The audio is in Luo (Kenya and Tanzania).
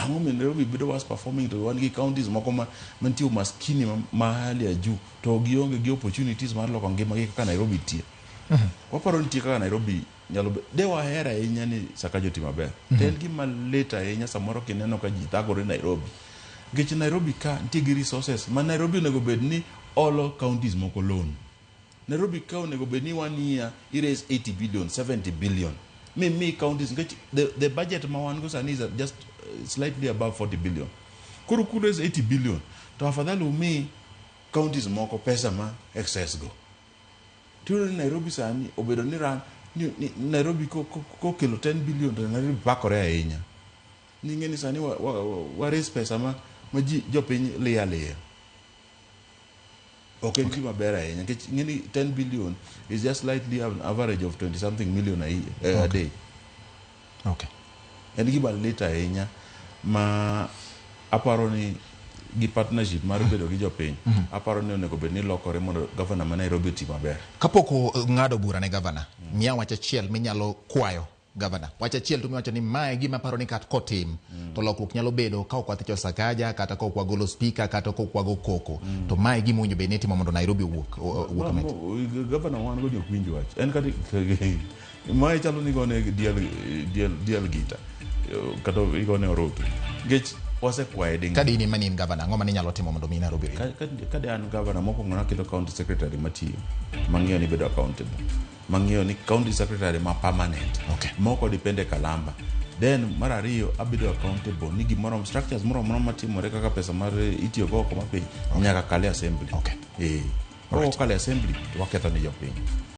Ang'o min Nairobi bedo was performing to wan gi counties moko mantie maskini mahali ya juu to gionge gi opportunities mar loko ngima gi kaka Nairobi tie. Waparo nitie kaka Nairobi nyalo de wahera ahinya ni Sakaja timo maber. En gima leta ahinya samoro kineno ka ji thagore Nairobi. Nikech Nairobi ka nitie gi resources ma Nairobi onego bed ni all counties moko loan. Nairobi ka onego bed ni 1 year it is 80 billion 70 billion. Me counties the budget ma wan go sani is just slightly above 40 billion. Kuru is 80 billion. To afadhali umi counties moko pesa ma excess go. Turo Nairobi sani obedo ni ran Nairobi ko kelo 10 billion to Nairobi pakore ahinya. Ningeni sani wa raise pesa ma ji jopiny liya. Okay, maber ahinya. Ngeni 10 billion is just slightly an average of 20 something million a day. Okay. En gima leta ahinya ma aparo ni gi partnership mar bedo gi jopiny. Aparo ni onego bed ni lokore mondo governor ma Nairobi ti maber. Kapoko ng'ado bura ne governor, miya wach achiel minyalo kwayo governor. Wach achiel to miwacho ni mae gima paro ni kat kotim to lokruok nyalo bedo ka ok wathicho Sakaja kata ka ok wagolo speaker kata ka ok wago koko. To mae gima owinjo bed ni timo mondo Nairobi wuok amet. Governor wan go jok winjo wach. En kata mae chalo ni gone dial gita. Kata igone oroto. Gech wasekwaye ding. Kadi ni mani governor ngoma ni nyalo timo mondo mi Nairobi. Kadi an governor moko ngona kelo county secretary matiyo. Mang'eyo ni bedo accountable. Mang'eyo ni county secretary ma permanent. Okay. Moko depende Kalamba. Then marariyo abedo accountable ni gimoro structures moro matimore kaka pesa mar itiyo go kuma piny nyaka kale assembly. Okay. Kale assembly to waketho ni jopiny.